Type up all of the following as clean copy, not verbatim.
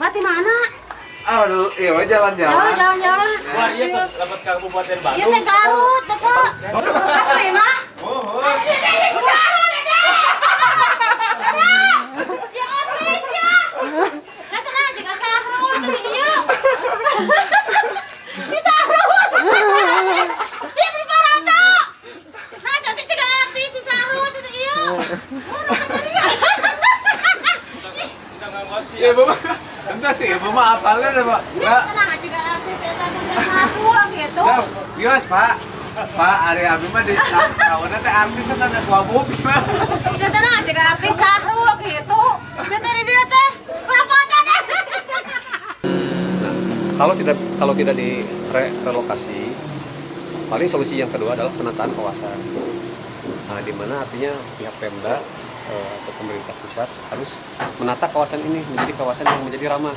Mati mana? Aduh, iya jalan-jalan. Jalan-jalan. Wah, iya pas dapat Kabupaten Iya Bandung. teh Garut, teh Pak. Asli na. Oh. Ya artis ya. Kata aja ka Sahrul ieu. Si Sahrul. Dia berparata. Nah, cantik juga artis si Sahrul itu ieu. Kita nggak masih. Iya, Bapak. Entah sih, Bapak apalnya deh, Pak. Enggak. Tenang aja ka artis eta Sahrul gitu. Nah, gimana, Pak? Pak, Ari Abi mah di tahunnya teh artis kan ada suabu gimana? Ya tenang aja ka artis Sahrul gitu. Dia tadi dia teh berapa deh. Kalau tidak direlokasi, paling solusi yang kedua adalah penataan kawasan. Nah, di mana artinya pihak Pemda atau pemerintah pusat harus menata kawasan ini menjadi kawasan yang menjadi ramah.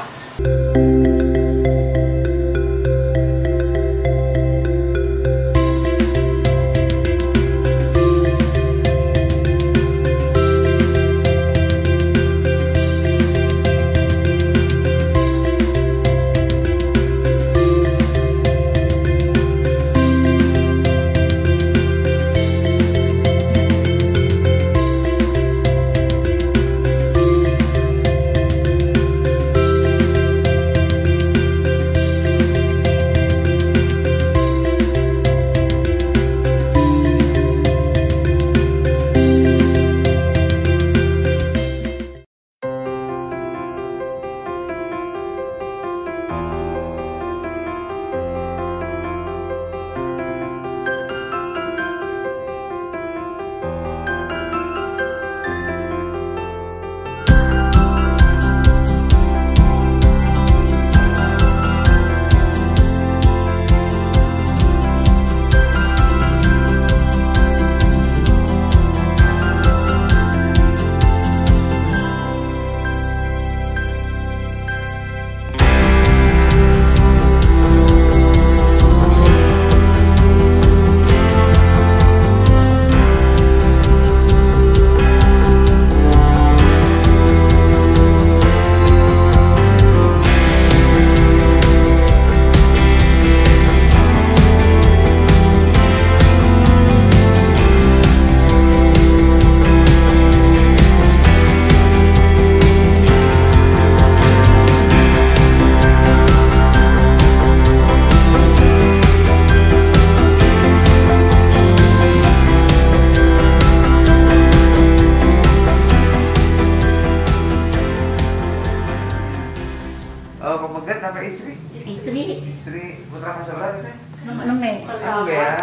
Oh, pemegat apa istri? Istri. Istri putra kasebelah teh? Neme. Oh ya,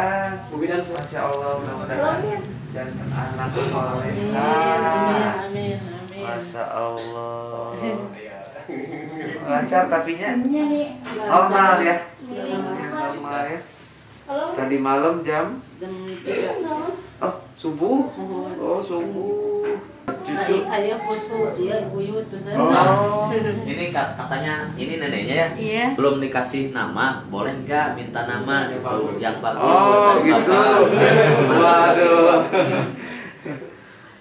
Masya Allah, mudah-mudahan jantan anak soleh. Amin. Masya Allah. Lancar tapinya? Iya nih. Normal ya? Normal ya? Tadi malam jam? Oh, subuh? Oh, subuh. Cucu? Oh. Ini katanya ini neneknya ya, Iya. belum dikasih nama, boleh nggak minta nama gitu yang bagus Oh, dari gitu. Bapak. Mantap, Waduh. Bapak.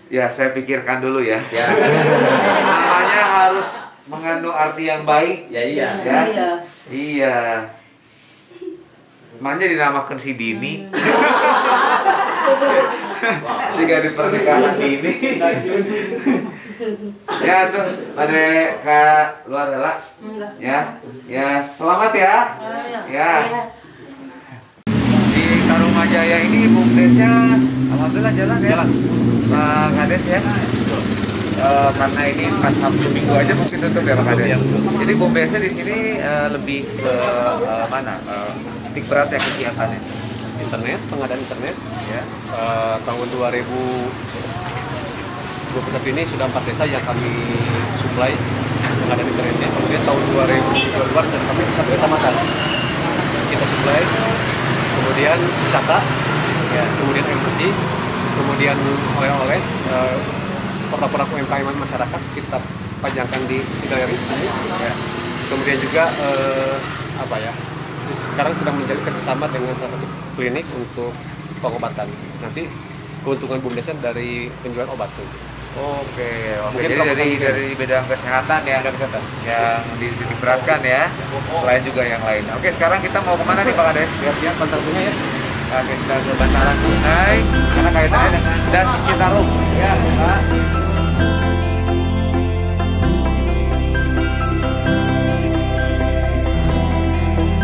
Ya, saya pikirkan dulu ya. Ya, Namanya harus mengandung arti yang baik. ya iya. Ya? Iya. Makanya dinamakan si Dini. Jika di pernikahan ini. Ya tuh, pada ke luar rela. Ya. Ya, selamat ya. Ya. Di Tarumajaya ini BUMDesnya alhamdulillah jalan ya. Pak Kades ya. Karena ini pas Sabtu Minggu aja mungkin tutup ya Pak Kades. Jadi BUMDesnya di sini lebih ke mana? Titik berat ya kegiatannya. Internet, pengadaan internet, Ya. tahun 2021 ini sudah 4 desa yang kami suplai pengadaan internetnya. Kemudian tahun 2022 dan kami di 1 kecamatan kita suplai. Kemudian wisata, ya, kemudian eksekusi, kemudian oleh-oleh, produk-produk UMKM masyarakat kita pajangkan di galeri sini. Ya. Kemudian juga apa ya? Sekarang sedang menjalin kerjasama dengan salah satu klinik untuk pengobatan. Nanti keuntungan BUMDesnya dari penjualan obat. Oke, oke. Mungkin Jadi proposal itu. dari bidang kesehatan ya, yang dititik beratkan ya, selain juga yang lain. Oke, sekarang kita mau kemana nih Pak Kades? Lihat-lihat bantaran sungai ya. Oke, kita ke bantaran sungai, karena kaitannya dengan Das Citarum. Ya, Pak.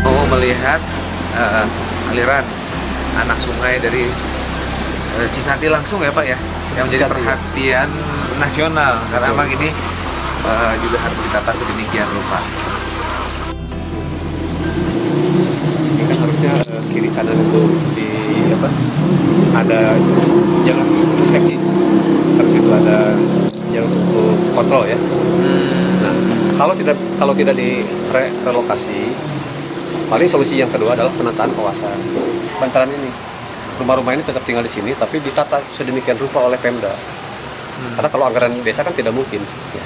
Mau melihat aliran anak sungai dari Cisanti langsung ya Pak ya, yang menjadi Cisanti, ya. perhatian nasional karena memang ini juga harus ditata sedemikian rupa. Ini kan harusnya kiri kanan itu di apa? Ada jalur inspeksi, harus itu ada jalur untuk kontrol ya. Nah, kalau tidak direlokasi, paling solusi yang kedua adalah penataan kawasan bantaran ini. Rumah-rumah ini tetap tinggal di sini, tapi ditata sedemikian rupa oleh Pemda. Karena kalau anggaran desa kan tidak mungkin ya,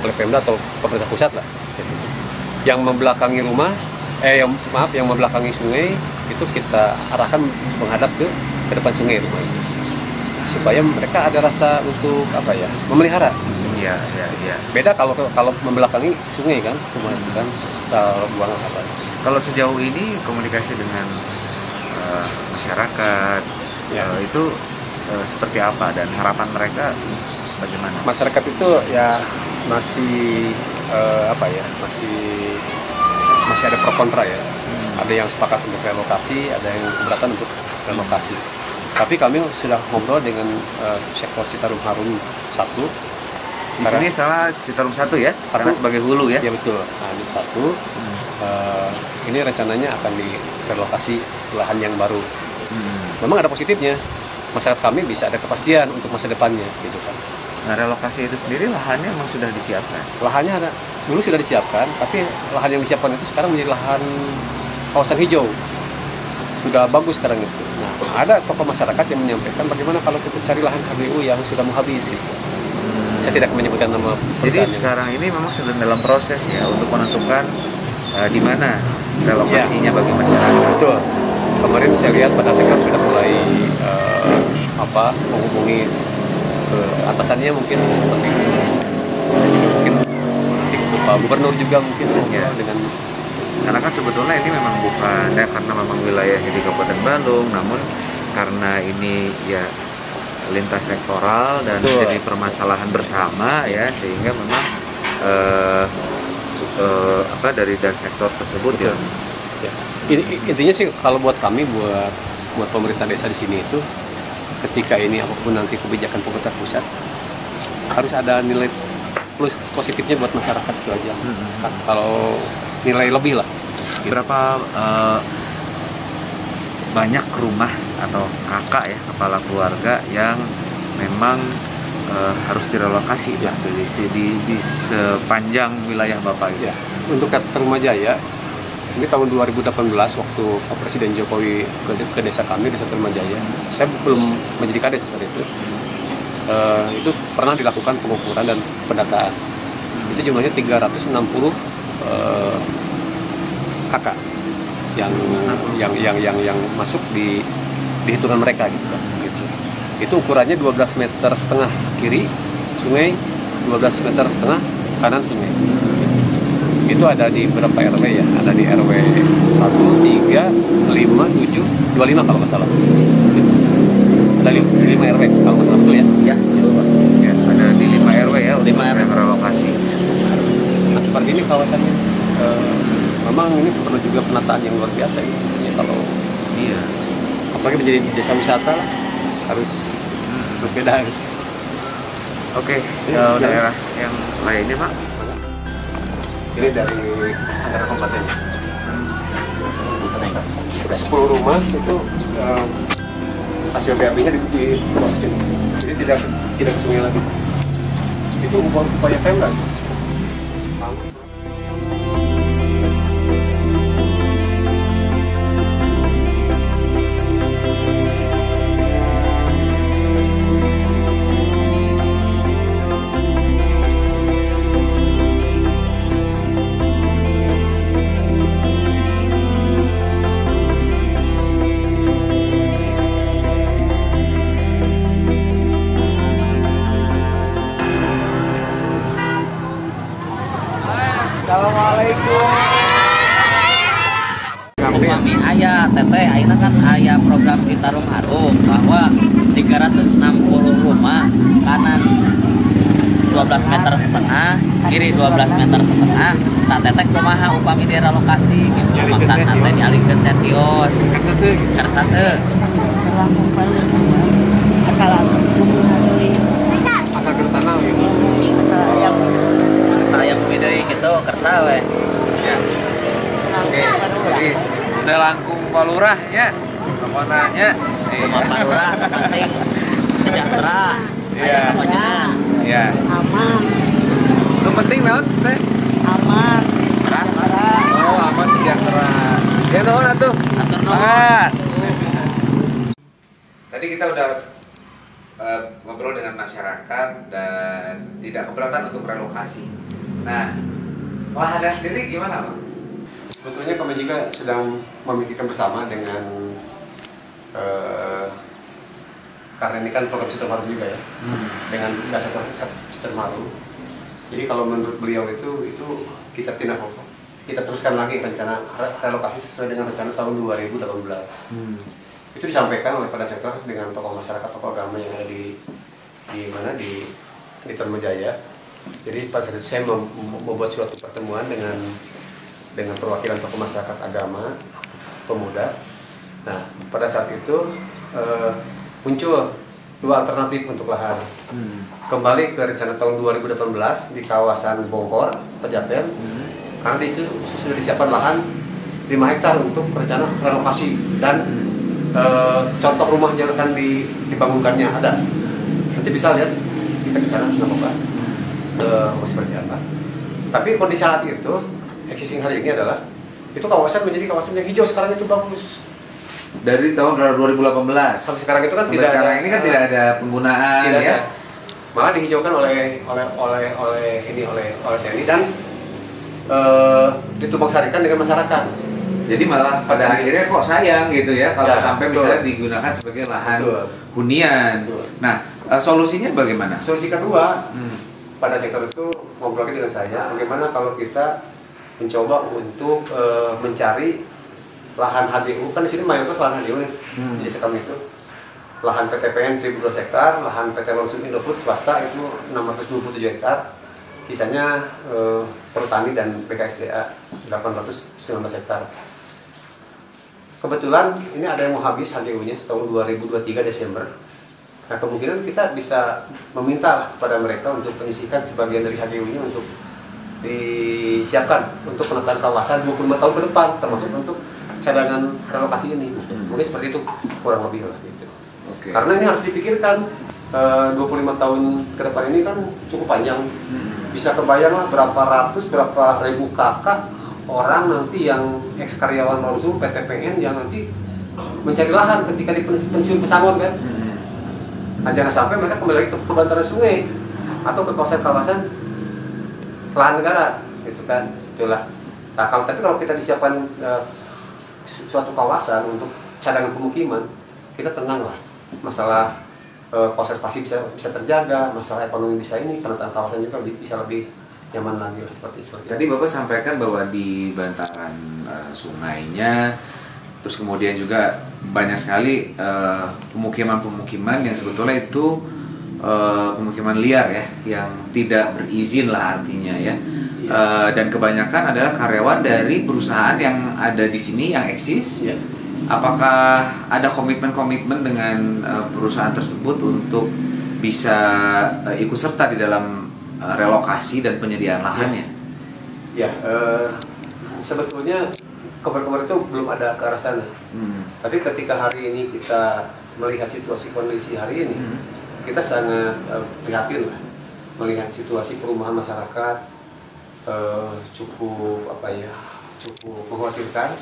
oleh Pemda atau pemerintah pusat lah. Yang membelakangi rumah, yang membelakangi sungai itu kita arahkan menghadap ke depan sungai rumah itu. Supaya mereka ada rasa untuk apa ya, memelihara. Iya, iya, iya. Beda kalau membelakangi sungai kan, rumah itu kan asal buang apa. Kalau sejauh ini komunikasi dengan masyarakat Ya. itu seperti apa dan harapan mereka bagaimana? Masyarakat itu ya masih masih ada pro kontra ya. Ada yang sepakat untuk relokasi, ada yang keberatan untuk relokasi. Tapi kami sudah ngobrol dengan sektor Citarum Harum 1. Di sini salah Citarum 1 ya, karena sebagai hulu ya. Ya betul. Nah, ini 1. Ini rencananya akan direlokasi lahan yang baru. Memang ada positifnya. Masyarakat kami bisa ada kepastian untuk masa depannya gitu kan. Nah, relokasi itu sendiri lahannya memang sudah disiapkan. Lahannya ada, dulu sudah disiapkan, tapi lahan yang disiapkan itu sekarang menjadi lahan kawasan hijau. Sudah bagus sekarang itu. Nah, ada tokoh masyarakat yang menyampaikan bagaimana kalau kita cari lahan HBU yang sudah mau habis gitu. Saya tidak menyebutkan nama Jadi perusahaannya. sekarang ini memang sedang dalam proses ya untuk menentukan di mana relokasinya bagi masyarakat. Betul. Kemarin saya lihat pada sektor sudah mulai menghubungi atasannya mungkin seperti mungkin Pak Gubernur juga mungkin Ya. dengan Karena kan sebetulnya ini memang bukan ya, karena memang wilayahnya di Kabupaten Bandung, namun karena ini ya lintas sektoral dan Betul. jadi permasalahan bersama ya, sehingga memang dari sektor tersebut ya. ya. Intinya sih kalau buat kami buat pemerintah desa di sini itu ketika ini apapun nanti kebijakan pemerintah pusat harus ada nilai plus positifnya buat masyarakat itu aja. Kan, kalau nilai lebih lah. Berapa banyak rumah atau kakak ya, kepala keluarga yang memang harus direlokasi Ya. di sepanjang wilayah Bapak Ya, untuk Kata Rumah Jaya ini tahun 2018 waktu Pak Presiden Jokowi ke desa kami, desa Rumah Jaya. Saya belum menjadi kades saat itu pernah dilakukan pengukuran dan pendataan. Itu jumlahnya 360 kakak yang masuk di hitungan mereka gitu kan. Gitu. Itu ukurannya 12,5 meter kiri sungai, 12,5 meter kanan sungai. Itu ada di berapa RW ya? Ada di RW 1, 3, 5, 7, 25 kalau nggak salah. Gitu. Ada 5 RW kalau nggak salah, betul ya? Ya, betul, Pak. ya, ada di 5 RW ya untuk 5 RW. relokasi. Nah, seperti ini kawasannya. Memang ini perlu juga penataan yang luar biasa ya. Kalau Iya. apalagi menjadi desa wisata lah, harus berbeda. Oke, Ya, daerah yang lainnya Pak? Ini dari antara kabupaten. Sudah 10 rumah itu hasil BAB-nya di bawah sini. Jadi tidak ke sungai lagi. Itu upaya Pemda. Upami aya teteh ayeuna kan aya program Citarum Harum bahwa 360 rumah kanan 12 meter setengah, kiri 12 meter setengah, tak teteh kumaha upami direlokasi gitu. Maksudna teh dialihkeun teh cios. Karsa teu. Asal Asal ke tanah gitu. Asal yang deui gitu kersa we. Ya. Oke. Jadi udah langkung palurah ya. Pemonanya. Rumah Palurah penting sejahtera. Iya. Ya. aman, Yang penting naon teh? aman, Keras Oh, aman sejahtera. Ya nuhun atuh. Atur nuhun. Semangat. Tadi kita udah ngobrol dengan masyarakat dan tidak keberatan untuk relokasi. Nah, lahannya sendiri gimana, Pak? Sebetulnya kami juga sedang memikirkan bersama dengan karena ini kan program Citarum Harum juga ya, dengan dasar Citarum Harum. Jadi kalau menurut beliau itu kita tindak kita teruskan lagi rencana relokasi sesuai dengan rencana tahun 2018. Itu disampaikan oleh pada sektor dengan tokoh masyarakat, tokoh agama yang ada di mana di Tarumanjaya. Jadi pada saat itu saya membuat suatu pertemuan dengan perwakilan tokoh masyarakat agama, pemuda. Nah, pada saat itu muncul dua alternatif untuk lahan. Kembali ke rencana tahun 2018 di kawasan Bongkor, Pejaten, karena di situ sudah disiapkan lahan 5 hektar untuk rencana relokasi dan contoh rumah yang akan dibangunkannya ada. Nanti bisa lihat kita ke sana apa seperti apa. Tapi kondisi saat itu existing hari ini adalah itu kawasan menjadi kawasan yang hijau sekarang itu bagus. Dari tahun 2018 Sampai sekarang itu kan sampai tidak sekarang ada, ini kan tidak ada penggunaan tidak ya. ada. Malah dihijaukan oleh TNI dan ditumpang sarikan dengan masyarakat. Jadi malah pada akhirnya kok sayang gitu ya kalau Ya, sampai betul. misalnya digunakan sebagai lahan Betul. hunian. Betul. Nah, solusinya bagaimana? Solusi kedua pada sektor itu ngobrol lagi dengan saya, bagaimana kalau kita mencoba untuk mencari lahan HGU, kan di sini mayoritas lahan HGU nih di desa kami itu. Lahan PTPN 1.200 hektar, lahan PT Lonsum Indofood swasta itu 627 hektar, sisanya pertani dan BKSDA 819 hektar. Kebetulan ini ada yang mau habis HGU-nya tahun 2023 Desember. Nah, kemungkinan kita bisa meminta kepada mereka untuk menyisihkan sebagian dari HGU-nya untuk disiapkan untuk penataan kawasan 25 tahun ke depan, termasuk untuk cadangan relokasi ini. Mungkin seperti itu kurang lebih lah gitu. Oke. Karena ini harus dipikirkan 25 tahun ke depan ini kan cukup panjang. Bisa kebayang lah berapa ribu kakak orang nanti yang ex karyawan Lonsum PTPN yang nanti mencari lahan ketika di pensiun pesangon kan. Nah, jangan sampai mereka kembali lagi ke bantaran sungai atau ke kawasan-kawasan lahan negara gitu kan. Itulah. Nah, kalau kita disiapkan suatu kawasan untuk cadangan pemukiman, kita tenang lah. Masalah konservasi bisa terjaga, masalah ekonomi bisa ini, penataan kawasan juga bisa lebih nyaman lagi lah, seperti itu. Tadi Bapak sampaikan bahwa di bantaran sungainya, terus kemudian juga banyak sekali pemukiman-pemukiman yang sebetulnya itu pemukiman liar ya, yang tidak berizin lah artinya ya. Dan kebanyakan adalah karyawan dari perusahaan yang ada di sini yang eksis. Ya. Apakah ada komitmen-komitmen dengan perusahaan tersebut untuk bisa ikut serta di dalam relokasi dan penyediaan lahannya? Ya, sebetulnya kabar-kabar itu belum ada ke arah sana. Tapi ketika hari ini kita melihat situasi kondisi hari ini, kita sangat prihatin lah melihat situasi perumahan masyarakat cukup mengkhawatirkan,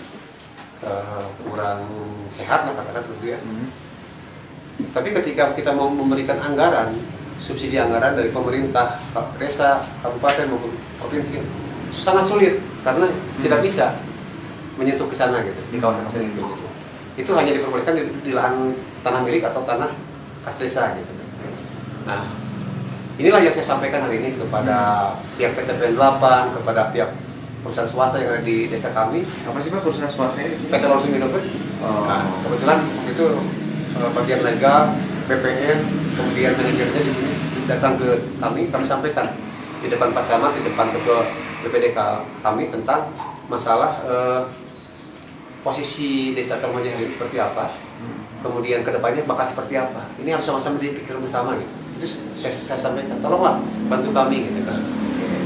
kurang sehat lah katakan seperti ya. Tapi ketika kita mau memberikan anggaran, subsidi anggaran dari pemerintah, desa, kabupaten maupun provinsi, sangat sulit karena tidak bisa menyentuh ke sana gitu di kawasan-kawasan itu. Gitu. Itu hanya diperbolehkan di lahan tanah milik atau tanah kas desa gitu. Nah, inilah yang saya sampaikan hari ini kepada pihak PTPN 8, kepada pihak perusahaan swasta yang ada di desa kami. Apa sih Pak perusahaan swasta ini? PT Lawson Innovate. Oh. Nah, kebetulan itu bagian legal, BPN, kemudian manajernya di sini datang ke kami sampaikan di depan Pak Camat, di depan Ketua BPDK kami tentang masalah posisi desa Tarumajaya ini seperti apa, kemudian kedepannya bakal seperti apa. Ini harus sama-sama dipikirkan bersama gitu. Itu saya sampaikan, tolonglah bantu kami gitu kan.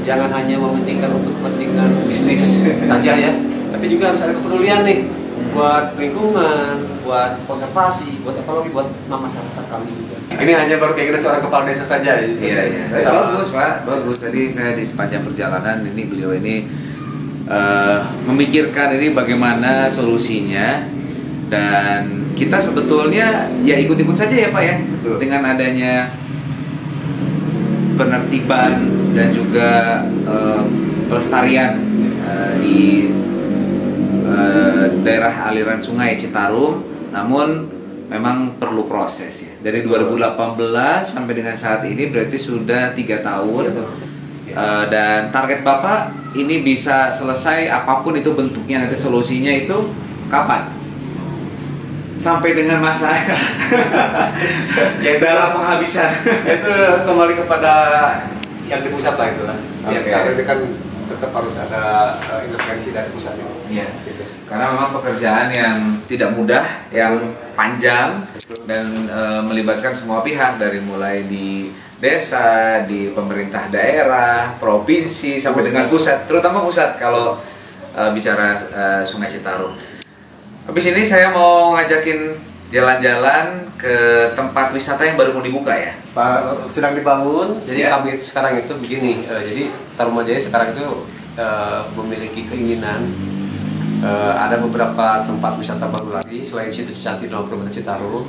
Jangan hanya mementingkan untuk kepentingan bisnis saja ya, tapi juga harus ada kepedulian nih buat lingkungan, buat konservasi, buat ekologi, buat masyarakat kami juga. Ini hanya baru kayak seorang kepala desa saja. Iya. Bagus Pak, bagus. Tadi saya di sepanjang perjalanan ini beliau ini memikirkan ini bagaimana solusinya, dan kita sebetulnya ya ikut-ikut saja ya Pak ya. Betul. Dengan adanya penertiban dan juga pelestarian di daerah aliran sungai Citarum, namun memang perlu proses ya. Dari 2018 sampai dengan saat ini berarti sudah 3 tahun. Dan target Bapak ini bisa selesai apapun itu bentuknya, nanti solusinya itu kapan? Sampai dengan masa ya dalam penghabisan. Itu kembali kepada yang di pusat lah itu lah. Oke. Karena itu kan tetap harus ada intervensi dari pusat itu. Iya. Gitu. Karena memang pekerjaan yang tidak mudah, yang panjang dan melibatkan semua pihak, dari mulai di desa, di pemerintah daerah, provinsi sampai dengan pusat, terutama pusat kalau bicara Sungai Citarum. Habis ini saya mau ngajakin jalan-jalan ke tempat wisata yang baru mau dibuka ya. Pak, sedang dibangun. Jadi Ya. kami itu sekarang itu begini. Jadi Tarumajaya sekarang itu memiliki keinginan ada beberapa tempat wisata baru lagi selain situ Cicanti dan Kabupaten Citarum.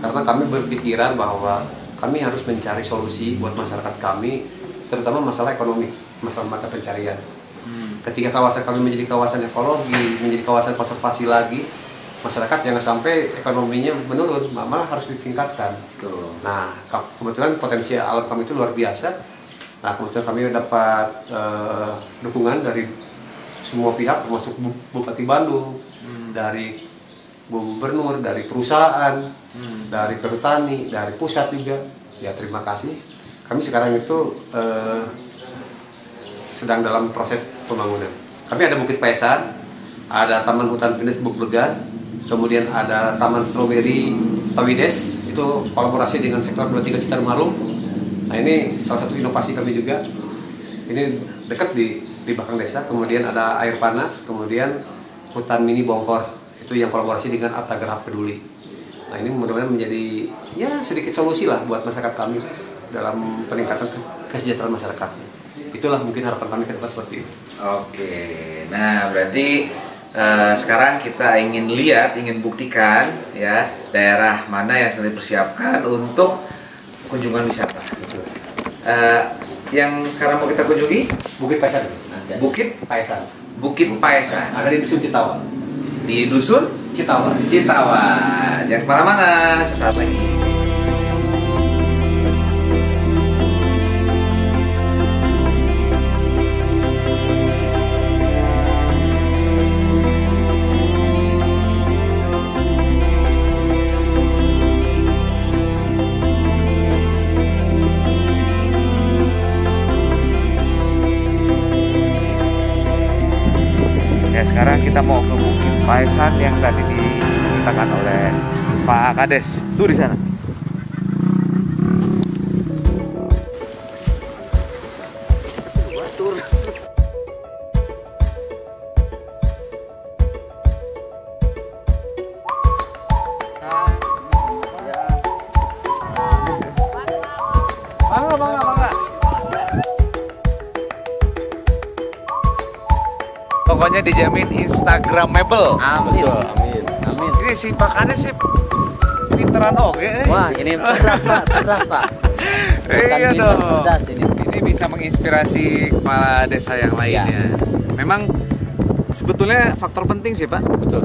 Karena kami berpikiran bahwa kami harus mencari solusi buat masyarakat kami, terutama masalah ekonomi, masalah mata pencarian. Ketika kawasan kami menjadi kawasan ekologi, menjadi kawasan konservasi lagi, masyarakat jangan sampai ekonominya menurun, malah harus ditingkatkan. Tuh. Nah, kebetulan potensi alam kami itu luar biasa. Nah, kebetulan kami dapat dukungan dari semua pihak, termasuk Bupati Bandung, dari Gubernur, dari perusahaan, dari perhutani, dari pusat juga. Ya, terima kasih. Kami sekarang itu sedang dalam proses pembangunan. Kami ada Bukit Paesan, ada Taman Hutan Pinus Buklegan, kemudian ada Taman Stroberi Tawides, itu kolaborasi dengan sektor 23 Citarum Harum. Nah, ini salah satu inovasi kami juga. Ini dekat di belakang desa. Kemudian ada air panas, kemudian hutan mini Bongkor, itu yang kolaborasi dengan Atta Gerhap Peduli. Nah, ini mudah-mudahan menjadi ya sedikit solusi lah buat masyarakat kami dalam peningkatan kesejahteraan masyarakat. Itulah mungkin harapan kami ke depan seperti itu. Oke, nah berarti sekarang kita ingin lihat, ingin buktikan ya daerah mana yang sedang dipersiapkan untuk kunjungan wisata. Yang sekarang mau kita kunjungi Bukit Paesan. Bukit Paesan. Bukit Paesan Ada di Dusun Citawa. di Dusun Citawa. Citawa. Jangan kemana-mana, sesaat lagi. Ya, sekarang kita mau ke Bukit Paesan yang tadi diceritakan oleh Pak Kades. Tuh di sana. Bangga. Pokoknya dijamin Instagramable. Amin. Amin. Ini si Pak Kades sih pinteran oke. Wah, ini cerdas Pak. Bukan Iya pinter, dong. cerdas ini. Ini bisa menginspirasi kepala desa yang lainnya. Memang sebetulnya faktor penting sih Pak. Betul.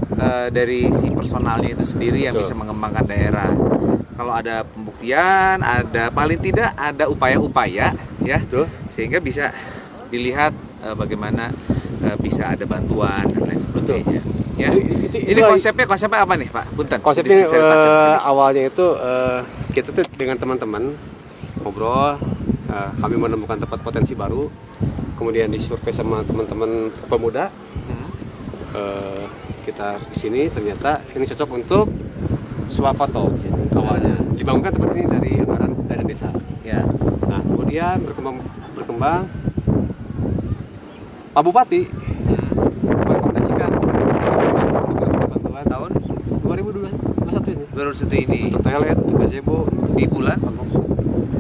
Dari si personalnya itu sendiri yang Betul. bisa mengembangkan daerah. Kalau ada pembuktian, ada paling tidak ada upaya-upaya ya, Betul. sehingga bisa dilihat bagaimana bisa ada bantuan dan lain sebagainya. Ya. Ini Itulah- konsepnya apa nih Pak? Punten. Konsepnya Diceritakan sedikit. awalnya itu kita tuh dengan teman-teman ngobrol, kami menemukan tempat potensi baru, kemudian disurvei sama teman-teman pemuda. Kita kesini ternyata ini cocok untuk swafoto awalnya. Dibangunkan tempat ini dari anggaran dana desa. Ya. Nah kemudian berkembang Pak Bupati merekomendasikan bantuan Tahun 2021 ini. baru seperti ini Untuk toilet, untuk gazebo, di bulan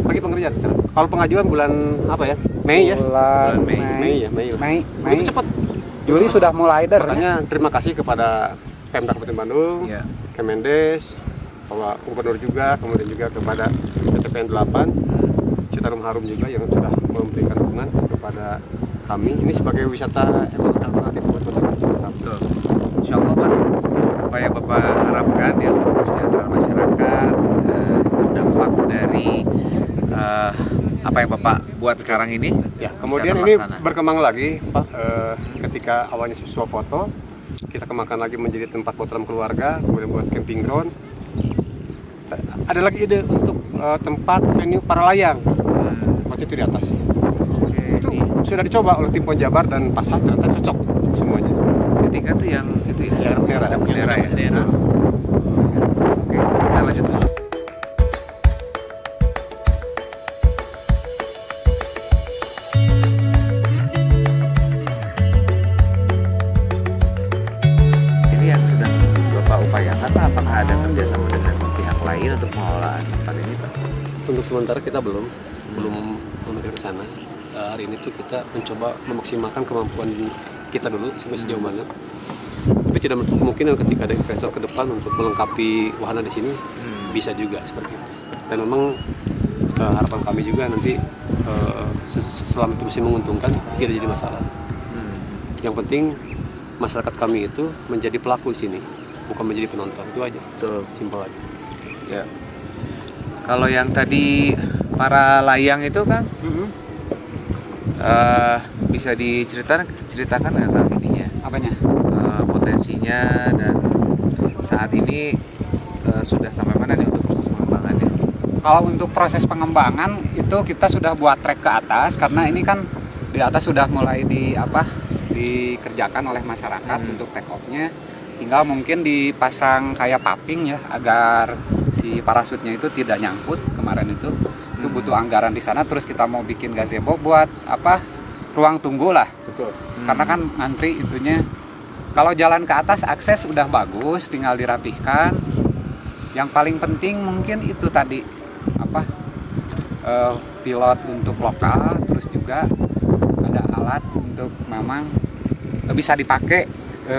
bagi pengerjaan. Kalau pengajuan bulan apa ya? Mei ya? bulan Mei. Mei ya, Mei. Mei. Itu cepat. Juli sudah mulai der. Makanya terima kasih kepada Pemda Kabupaten Bandung, Ya. Kemendes, Bapak Gubernur juga, kemudian juga kepada PTPN 8, Citarum Harum juga yang sudah memberikan dukungan kepada kami. Ini sebagai wisata alternatif buat masyarakat. Betul. Insya Allah Pak, apa yang Bapak harapkan ya untuk kesejahteraan masyarakat, dampak dari apa yang Bapak buat sekarang ini. Ya, bisa kemudian ini terlaksana. berkembang lagi, Pak. Ketika awalnya swafoto, kita kembangkan lagi menjadi tempat potram keluarga, kemudian buat camping ground. Ada lagi ide untuk tempat venue para layang, waktu itu di atas. Itu sudah dicoba oleh tim Ponjabar dan Pasas, ternyata cocok semuanya. Titiknya tuh yang itu ya, Yang bendera. ada bendera ya. Bendera. Oke, kita lanjut dulu. Ini yang sedang Bapak upayakan Pak, apakah ada kerjasama dengan pihak lain untuk pengelolaan tempat ini Pak? Untuk sementara kita belum memikir ke sana. Hari ini tuh kita mencoba memaksimalkan kemampuan kita dulu sampai sejauh mana. Tapi tidak menutup kemungkinan ketika ada investor ke depan untuk melengkapi wahana di sini bisa juga seperti itu. Dan memang harapan kami juga nanti selama itu masih menguntungkan tidak jadi masalah. Yang penting masyarakat kami itu menjadi pelaku di sini, bukan menjadi penonton. Itu aja. Betul. Simpel aja. Ya. Kalau yang tadi para layang itu kan bisa diceritakan nggak Kang ininya? Apanya? Potensinya dan saat ini sudah sampai mana nih untuk proses pengembangannya? Kalau untuk proses pengembangan itu kita sudah buat trek ke atas karena ini kan di atas sudah mulai dikerjakan oleh masyarakat untuk take off-nya. Tinggal mungkin dipasang kayak paping ya agar si parasutnya itu tidak nyangkut kemarin itu. Itu butuh anggaran di sana, terus kita mau bikin gazebo buat apa? Ruang tunggu lah. Betul. Karena kan ngantri itunya. Kalau jalan ke atas akses udah bagus, tinggal dirapihkan. Yang paling penting mungkin itu tadi apa? Pilot untuk lokal, terus juga ada alat untuk memang bisa dipakai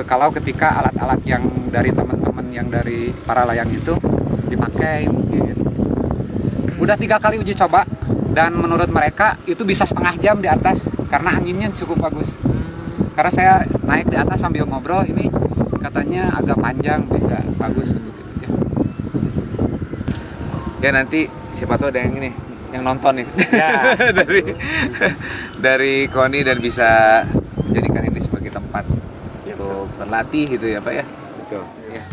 kalau ketika alat-alat yang dari teman-teman yang dari para layang itu dipakai mungkin. Udah 3 kali uji coba dan menurut mereka itu bisa setengah jam di atas karena anginnya cukup bagus. Karena saya naik di atas sambil ngobrol, ini katanya agak panjang, bisa bagus untuk itu ya. Ya nanti siapa tahu ada yang ini, yang nonton nih Ya. dari KONI dan bisa menjadikan ini sebagai tempat untuk berlatih gitu ya Pak ya. Betul. Ya.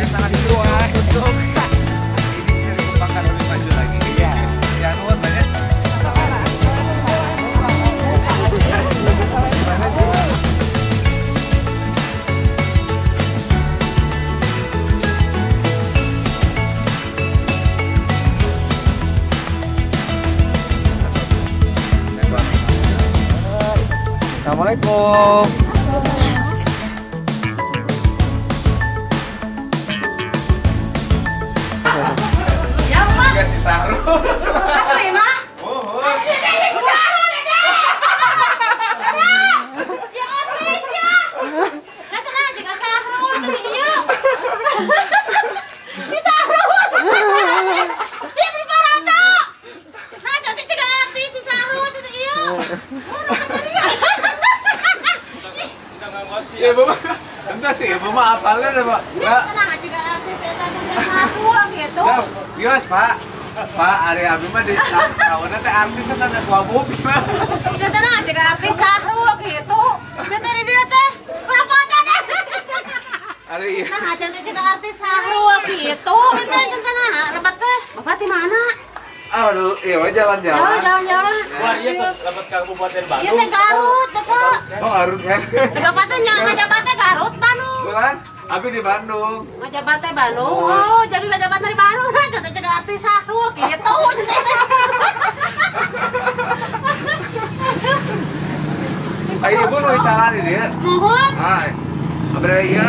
Sangat kuat untuk ini bisa dikembangkan lebih maju lagi. Ya, ya nuwun banyak. Assalamualaikum. Ya Pak, Kasih sarung. asli nak. Asli deh si Sarul deh. Ya artis ya. Nah tenang jika Sarul tadi iya. Si Sarul. Dia berparata. Nah cantik juga artis si Sarul tadi iya. Udah nggak masih. Ya Bapak, entah sih, Bapak apalnya Pak. Tenang aja gak artis ya tadi Sarul gitu. Bios, Pak. Pak, Ari Abi mah di kawanna teh artis kan geus wabuk. Dia teh nah jeung artis Sahrul gitu. Dia teh di dieu teh perapatan deh. Ari iya. Nah, aja teh jeung artis Sahrul gitu. Dia teh jeung nah lebat teh. Bapak di mana? Aduh, iya mah jalan-jalan. Jalan-jalan. Wah, iya tuh dapat Kabupaten Iya Bandung. teh Garut, Bapak. Oh, harus kan. Bapak teh ngajabat teh Garut, Bandung. Bukan? Abi di Bandung. Ngajabat teh Bandung. Oh, jadi ngajabat dari Bandung. Nah, contoh jeung artis Sahrul gitu. Ayo ibu nu isalan di dia. Mohon. Ah, abra iya.